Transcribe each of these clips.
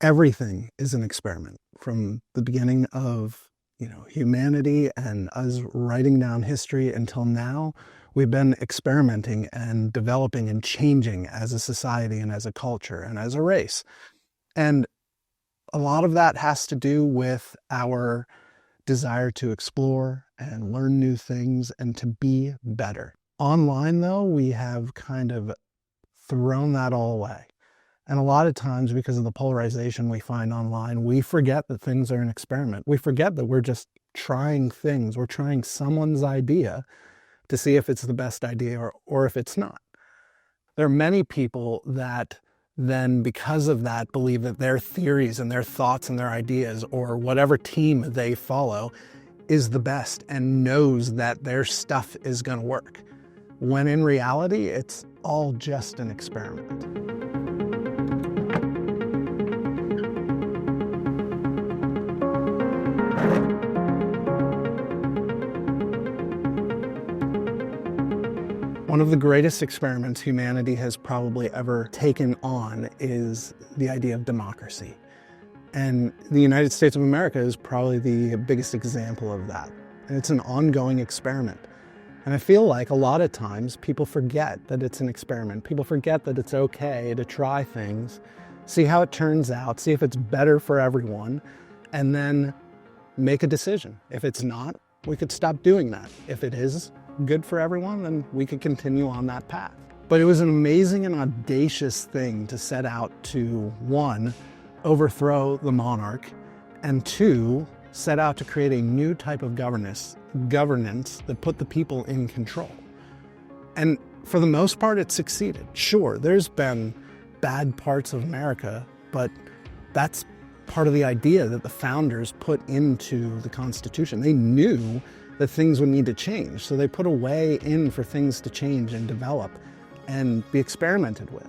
Everything is an experiment from the beginning of, humanity and us writing down history until now. We've been experimenting and developing and changing as a society and as a culture and as a race. And a lot of that has to do with our desire to explore and learn new things and to be better. Online, though, we have kind of thrown that all away. And a lot of times, because of the polarization we find online, we forget that things are an experiment. We forget that we're just trying things. We're trying someone's idea to see if it's the best idea or if it's not. There are many people that then, because of that, believe that their theories and their thoughts and their ideas, or whatever team they follow, is the best and knows that their stuff is going to work. When in reality, it's all just an experiment. One of the greatest experiments humanity has probably ever taken on is the idea of democracy. And the United States of America is probably the biggest example of that. And it's an ongoing experiment. And I feel like a lot of times people forget that it's an experiment. People forget that it's okay to try things, see how it turns out, see if it's better for everyone, and then make a decision. If it's not, we could stop doing that. If it is good for everyone, then we could continue on that path. But it was an amazing and audacious thing to set out to, one, overthrow the monarch, and two, set out to create a new type of governance that put the people in control. And for the most part, it succeeded. Sure, there's been bad parts of America, but that's part of the idea that the founders put into the Constitution. They knew that things would need to change, so they put a way in for things to change and develop and be experimented with,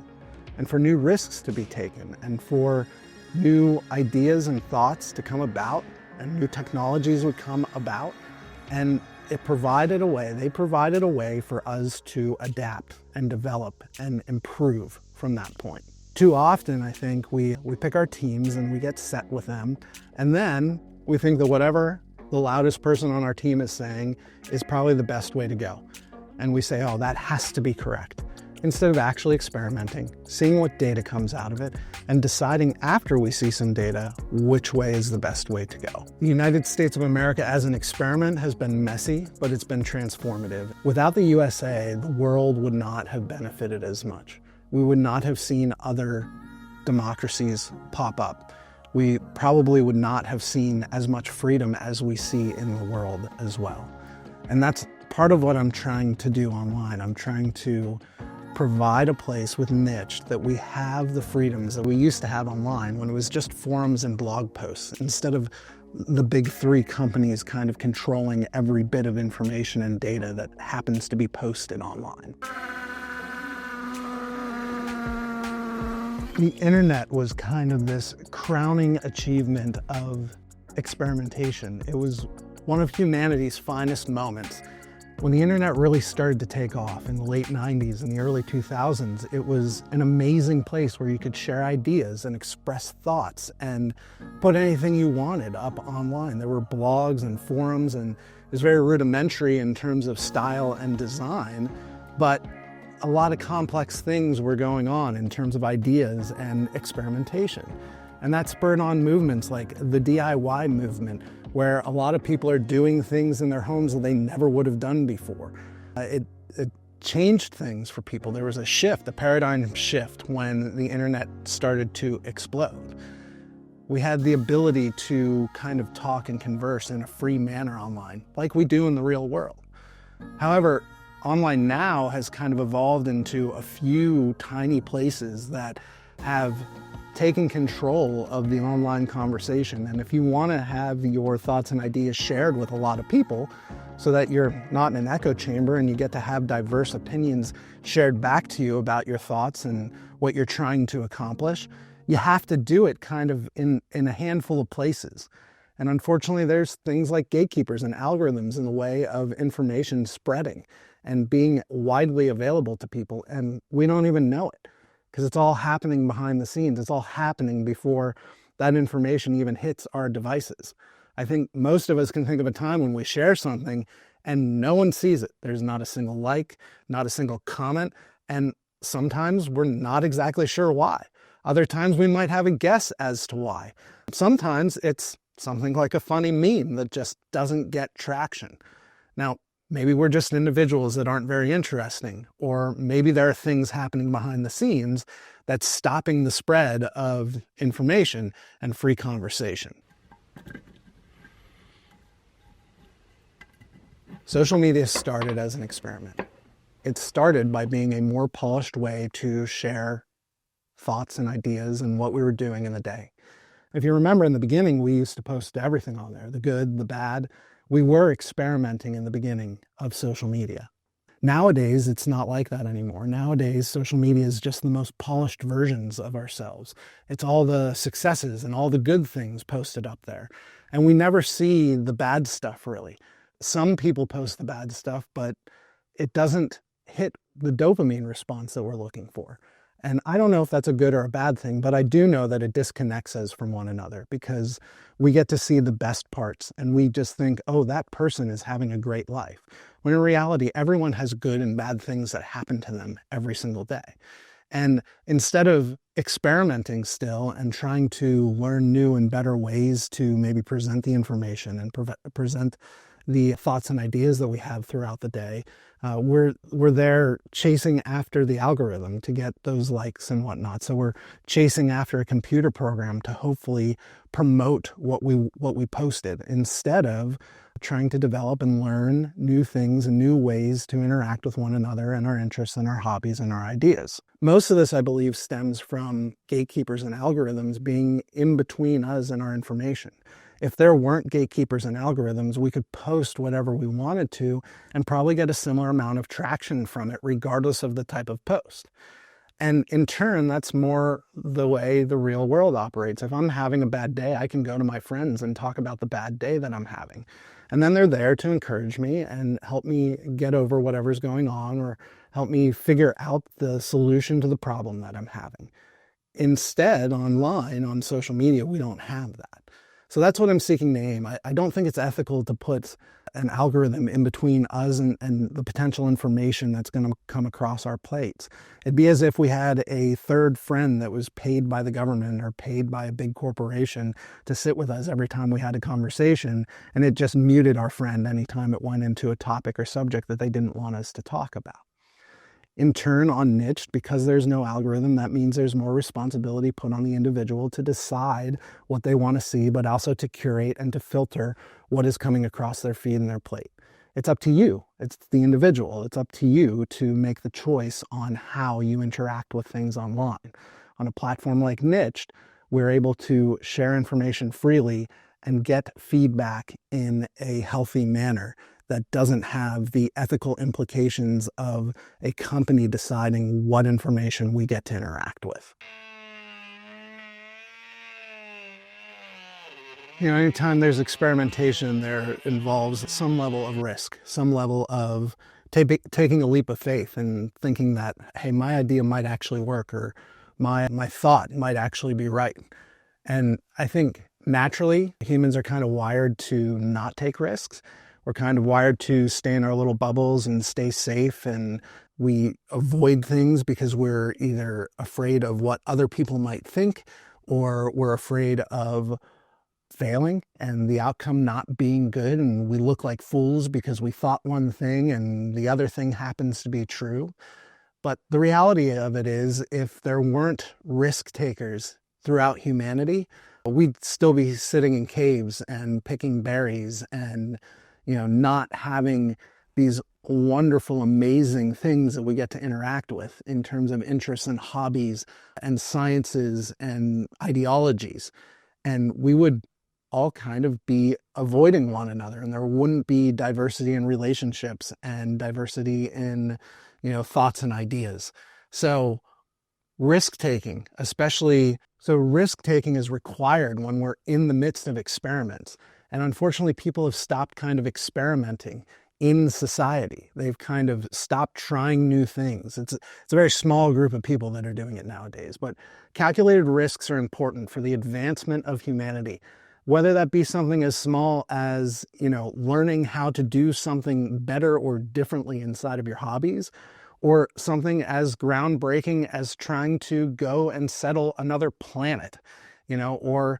and for new risks to be taken, and for new ideas and thoughts to come about, and new technologies would come about. And they provided a way for us to adapt and develop and improve from that point. Too often, I think, we pick our teams and we get set with them, and then we think that whatever the loudest person on our team is saying is probably the best way to go. And we say, oh, that has to be correct. Instead of actually experimenting, seeing what data comes out of it, and deciding after we see some data, which way is the best way to go. The United States of America as an experiment has been messy, but it's been transformative. Without the USA, the world would not have benefited as much. We would not have seen other democracies pop up. We probably would not have seen as much freedom as we see in the world as well. And that's part of what I'm trying to do online. I'm trying to provide a place with Nyched that we have the freedoms that we used to have online when it was just forums and blog posts, instead of the big three companies kind of controlling every bit of information and data that happens to be posted online. The internet was kind of this crowning achievement of experimentation. It was one of humanity's finest moments. When the internet really started to take off in the late 90s and the early 2000s, it was an amazing place where you could share ideas and express thoughts and put anything you wanted up online. There were blogs and forums, and it was very rudimentary in terms of style and design, but a lot of complex things were going on in terms of ideas and experimentation. And that spurred on movements like the DIY movement, where a lot of people are doing things in their homes that they never would have done before. It changed things for people. There was a shift, a paradigm shift, when the internet started to explode. We had the ability to kind of talk and converse in a free manner online, like we do in the real world. However, online now has kind of evolved into a few tiny places that have taken control of the online conversation. And if you want to have your thoughts and ideas shared with a lot of people so that you're not in an echo chamber and you get to have diverse opinions shared back to you about your thoughts and what you're trying to accomplish, you have to do it kind of in a handful of places. And unfortunately, there's things like gatekeepers and algorithms in the way of information spreading and being widely available to people, and we don't even know it because it's all happening behind the scenes. It's all happening before that information even hits our devices. I think most of us can think of a time when we share something and no one sees it. There's not a single like, not a single comment, and sometimes we're not exactly sure why. Other times we might have a guess as to why. Sometimes it's something like a funny meme that just doesn't get traction. Now, maybe we're just individuals that aren't very interesting, or maybe there are things happening behind the scenes that's stopping the spread of information and free conversation. Social media started as an experiment. It started by being a more polished way to share thoughts and ideas and what we were doing in the day. If you remember, in the beginning, we used to post everything on there, the good, the bad. We were experimenting in the beginning of social media. Nowadays, it's not like that anymore. Nowadays, social media is just the most polished versions of ourselves. It's all the successes and all the good things posted up there. And we never see the bad stuff, really. Some people post the bad stuff, but it doesn't hit the dopamine response that we're looking for. And I don't know if that's a good or a bad thing, but I do know that it disconnects us from one another because we get to see the best parts and we just think, oh, that person is having a great life. When in reality, everyone has good and bad things that happen to them every single day. And instead of experimenting still and trying to learn new and better ways to maybe present the information and present the thoughts and ideas that we have throughout the day, we're there chasing after the algorithm to get those likes and whatnot. So we're chasing after a computer program to hopefully promote what we posted, instead of trying to develop and learn new things and new ways to interact with one another and our interests and our hobbies and our ideas. Most of this, I believe, stems from gatekeepers and algorithms being in between us and our information. If there weren't gatekeepers and algorithms, we could post whatever we wanted to and probably get a similar amount of traction from it, regardless of the type of post. And in turn, that's more the way the real world operates. If I'm having a bad day, I can go to my friends and talk about the bad day that I'm having. And then they're there to encourage me and help me get over whatever's going on, or help me figure out the solution to the problem that I'm having. Instead, online, on social media, we don't have that. So that's what I'm seeking to aim. I don't think it's ethical to put an algorithm in between us and the potential information that's going to come across our plates. It'd be as if we had a third friend that was paid by the government or paid by a big corporation to sit with us every time we had a conversation, and it just muted our friend anytime it went into a topic or subject that they didn't want us to talk about. In turn, on Nyched, because there's no algorithm, that means there's more responsibility put on the individual to decide what they want to see, but also to curate and to filter what is coming across their feed and their plate. It's up to you. It's the individual. It's up to you to make the choice on how you interact with things online. On a platform like Nyched, we're able to share information freely and get feedback in a healthy manner that doesn't have the ethical implications of a company deciding what information we get to interact with. Anytime there's experimentation, there involves some level of risk, some level of taking a leap of faith and thinking that, hey, my idea might actually work, or my thought might actually be right. And I think naturally, humans are kind of wired to not take risks. We're kind of wired to stay in our little bubbles and stay safe, and we avoid things because we're either afraid of what other people might think, or we're afraid of failing and the outcome not being good, and we look like fools because we thought one thing and the other thing happens to be true. But the reality of it is, if there weren't risk takers throughout humanity, we'd still be sitting in caves and picking berries and not having these wonderful, amazing things that we get to interact with in terms of interests and hobbies and sciences and ideologies. And we would all kind of be avoiding one another, and there wouldn't be diversity in relationships and diversity in, thoughts and ideas. So risk-taking is required when we're in the midst of experiments. And unfortunately, people have stopped kind of experimenting in society. They've kind of stopped trying new things. It's a very small group of people that are doing it nowadays, but calculated risks are important for the advancement of humanity. Whether that be something as small as, learning how to do something better or differently inside of your hobbies, or something as groundbreaking as trying to go and settle another planet, or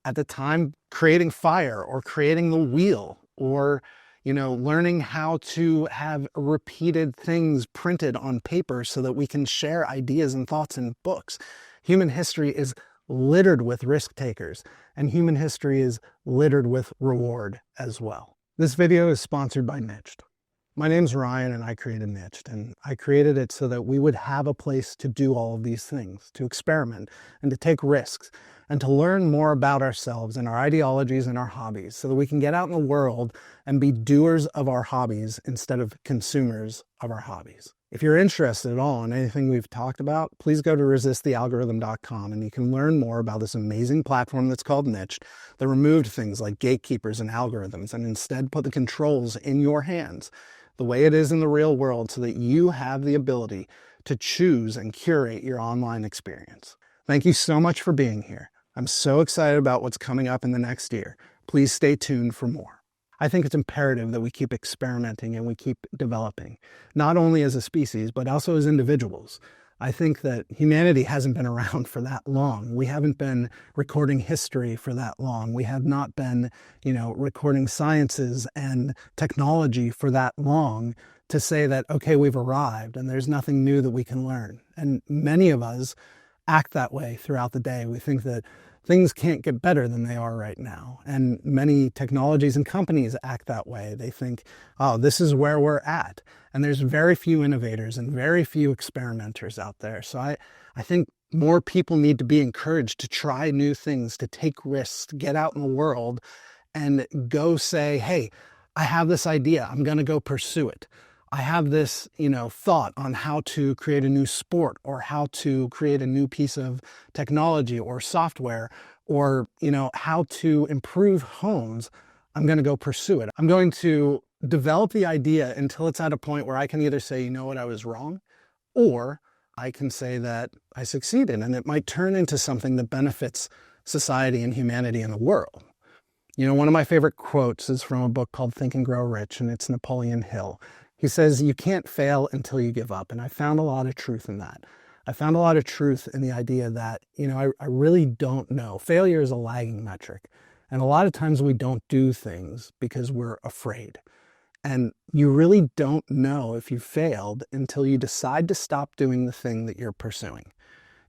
at the time creating fire or creating the wheel, or learning how to have repeated things printed on paper so that we can share ideas and thoughts in books. Human history is littered with risk takers, and human history is littered with reward as well. This video is sponsored by Nyched. My name's Ryan and I created Nyched, and I created it so that we would have a place to do all of these things, to experiment and to take risks and to learn more about ourselves and our ideologies and our hobbies so that we can get out in the world and be doers of our hobbies instead of consumers of our hobbies. If you're interested at all in anything we've talked about, please go to resistthealgorithm.com and you can learn more about this amazing platform that's called Nyched that removed things like gatekeepers and algorithms and instead put the controls in your hands the way it is in the real world so that you have the ability to choose and curate your online experience. Thank you so much for being here. I'm so excited about what's coming up in the next year. Please stay tuned for more. I think it's imperative that we keep experimenting and we keep developing, not only as a species, but also as individuals. I think that humanity hasn't been around for that long. We haven't been recording history for that long. We have not been, recording sciences and technology for that long to say that, okay, we've arrived and there's nothing new that we can learn. And many of us act that way throughout the day. We think that things can't get better than they are right now. And many technologies and companies act that way. They think, oh, this is where we're at. And there's very few innovators and very few experimenters out there. So I think more people need to be encouraged to try new things, to take risks, to get out in the world and go say, hey, I have this idea. I'm going to go pursue it. I have this, thought on how to create a new sport or how to create a new piece of technology or software or, how to improve homes. I'm going to go pursue it. I'm going to develop the idea until it's at a point where I can either say, I was wrong, or I can say that I succeeded and it might turn into something that benefits society and humanity and the world. One of my favorite quotes is from a book called Think and Grow Rich, and it's Napoleon Hill. He says, you can't fail until you give up. And I found a lot of truth in that. I found a lot of truth in the idea that, I really don't know. Failure is a lagging metric. And a lot of times we don't do things because we're afraid. And you really don't know if you failed until you decide to stop doing the thing that you're pursuing.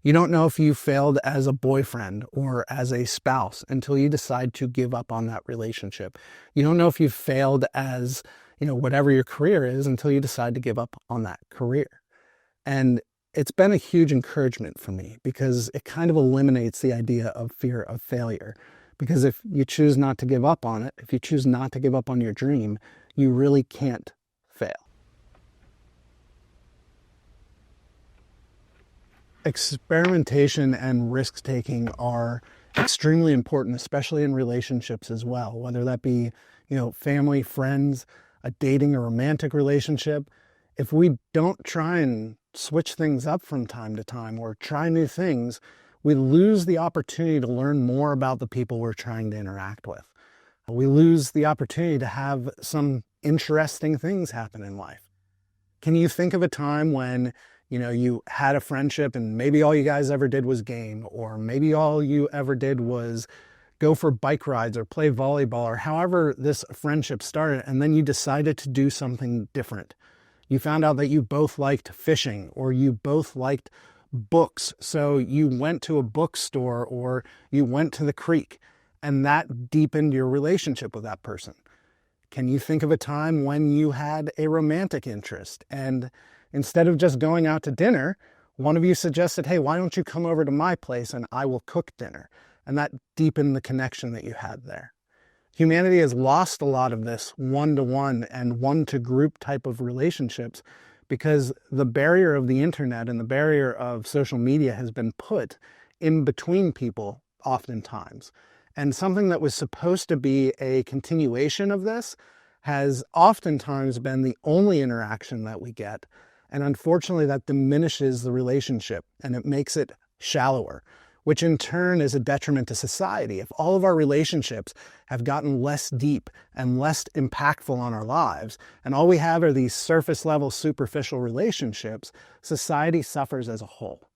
You don't know if you failed as a boyfriend or as a spouse until you decide to give up on that relationship. You don't know if you failed as whatever your career is until you decide to give up on that career. And it's been a huge encouragement for me because it kind of eliminates the idea of fear of failure. Because if you choose not to give up on it, if you choose not to give up on your dream, you really can't fail. Experimentation and risk-taking are extremely important, especially in relationships as well, whether that be, family, friends, a dating or romantic relationship. If we don't try and switch things up from time to time or try new things, we lose the opportunity to learn more about the people we're trying to interact with. We lose the opportunity to have some interesting things happen in life. Can you think of a time when, you had a friendship and maybe all you guys ever did was game, or maybe all you ever did was go for bike rides or play volleyball, or however this friendship started, and then you decided to do something different. You found out that you both liked fishing or you both liked books, so you went to a bookstore or you went to the creek, and that deepened your relationship with that person. Can you think of a time when you had a romantic interest and instead of just going out to dinner, one of you suggested, hey, why don't you come over to my place and I will cook dinner? And that deepened the connection that you had there. Humanity has lost a lot of this one-to-one and one-to-group type of relationships because the barrier of the internet and the barrier of social media has been put in between people oftentimes. And something that was supposed to be a continuation of this has oftentimes been the only interaction that we get. And unfortunately, that diminishes the relationship and it makes it shallower, which in turn is a detriment to society. If all of our relationships have gotten less deep and less impactful on our lives, and all we have are these surface level, superficial relationships, society suffers as a whole.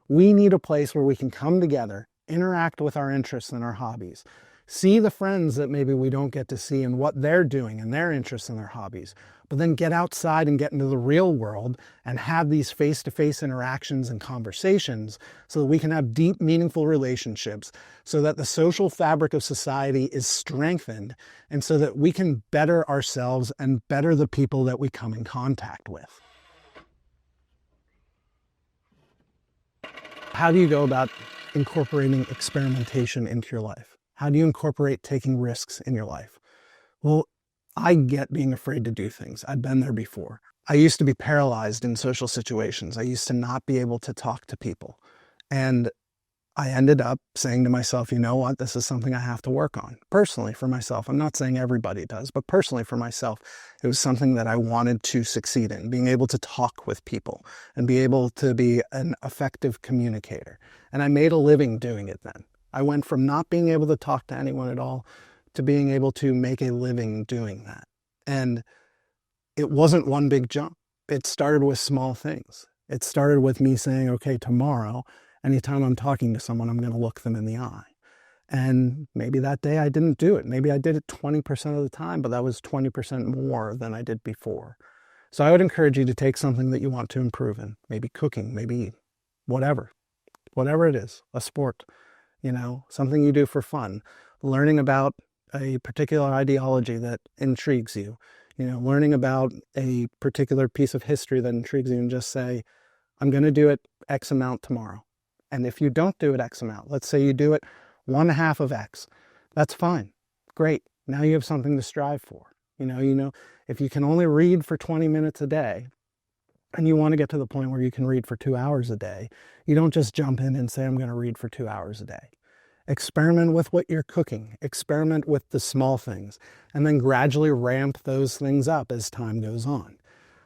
We need a place where we can come together, interact with our interests and our hobbies, see the friends that maybe we don't get to see and what they're doing and their interests and their hobbies, but then get outside and get into the real world and have these face-to-face interactions and conversations so that we can have deep, meaningful relationships, so that the social fabric of society is strengthened, and so that we can better ourselves and better the people that we come in contact with. How do you go about incorporating experimentation into your life? How do you incorporate taking risks in your life? Well, I get being afraid to do things. I've been there before. I used to be paralyzed in social situations. I used to not be able to talk to people. And I ended up saying to myself, you know what, this is something I have to work on. Personally, for myself. I'm not saying everybody does, but personally for myself, it was something that I wanted to succeed in, being able to talk with people and be able to be an effective communicator. And I made a living doing it then. I went from not being able to talk to anyone at all to being able to make a living doing that. And it wasn't one big jump. It started with small things. It started with me saying, okay, tomorrow, anytime I'm talking to someone, I'm going to look them in the eye. And maybe that day I didn't do it. Maybe I did it 20% of the time, but that was 20% more than I did before. So I would encourage you to take something that you want to improve in, maybe cooking, maybe whatever it is, a sport, something you do for fun, learning about a particular ideology that intrigues you, learning about a particular piece of history that intrigues you and just say, I'm going to do it X amount tomorrow. And if you don't do it X amount, let's say you do it 1/2 of X, that's fine. Great. Now you have something to strive for. If you can only read for 20 minutes a day and you want to get to the point where you can read for 2 hours a day, you don't just jump in and say, I'm going to read for 2 hours a day. Experiment with what you're cooking. Experiment with the small things, and then gradually ramp those things up as time goes on.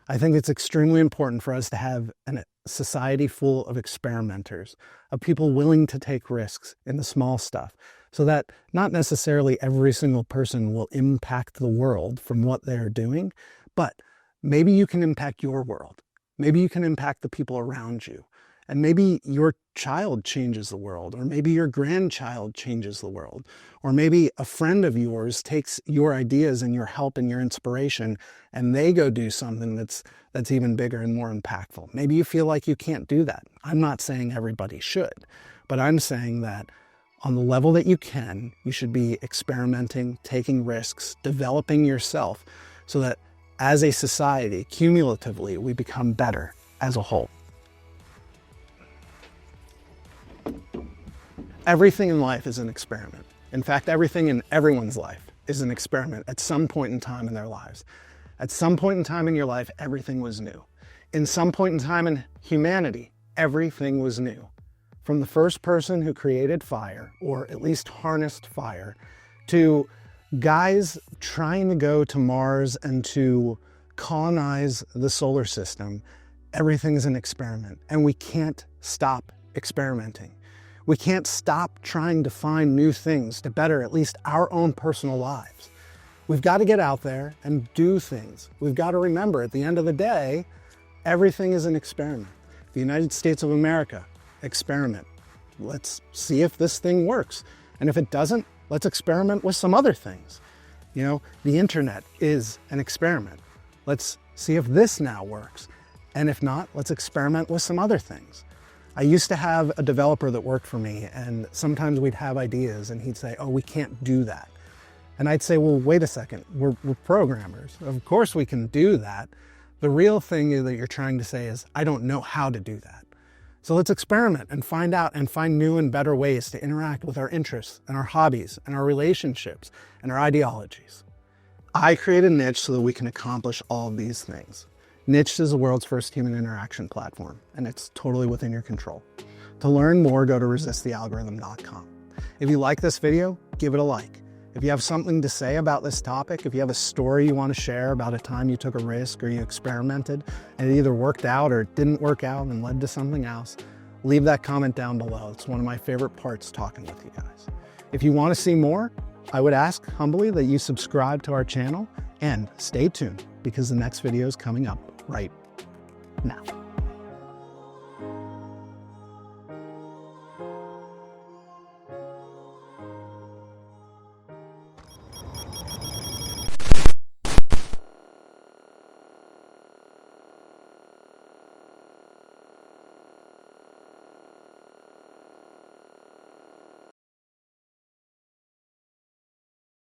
I think it's extremely important for us to have a society full of experimenters, of people willing to take risks in the small stuff, so that not necessarily every single person will impact the world from what they're doing, but maybe you can impact your world. Maybe you can impact the people around you. And maybe your child changes the world, or maybe your grandchild changes the world, or maybe a friend of yours takes your ideas and your help and your inspiration and they go do something that's even bigger and more impactful. Maybe you feel like you can't do that. I'm not saying everybody should, but I'm saying that on the level that you can, you should be experimenting, taking risks, developing yourself so that as a society, cumulatively, we become better as a whole. Everything in life is an experiment. In fact, everything in everyone's life is an experiment at some point in time in their lives. At some point in time in your life, everything was new. In some point in time in humanity, everything was new. From the first person who created fire, or at least harnessed fire, to guys trying to go to Mars and to colonize the solar system, everything is an experiment, and we can't stop experimenting. We can't stop trying to find new things to better at least our own personal lives. We've got to get out there and do things. We've got to remember, at the end of the day, everything is an experiment. The United States of America, experiment. Let's see if this thing works. And if it doesn't, let's experiment with some other things. The internet is an experiment. Let's see if this now works. And if not, let's experiment with some other things. I used to have a developer that worked for me, and sometimes we'd have ideas and he'd say, oh, we can't do that. And I'd say, well, wait a second, we're programmers. Of course we can do that. The real thing that you're trying to say is, I don't know how to do that. So let's experiment and find out and find new and better ways to interact with our interests and our hobbies and our relationships and our ideologies. I created Nyched so that we can accomplish all of these things. Nyched is the world's first human interaction platform, and it's totally within your control. To learn more, go to resistthealgorithm.com. If you like this video, give it a like. If you have something to say about this topic, if you have a story you want to share about a time you took a risk or you experimented and it either worked out or it didn't work out and led to something else, leave that comment down below. It's one of my favorite parts talking with you guys. If you want to see more, I would ask humbly that you subscribe to our channel and stay tuned because the next video is coming up right now.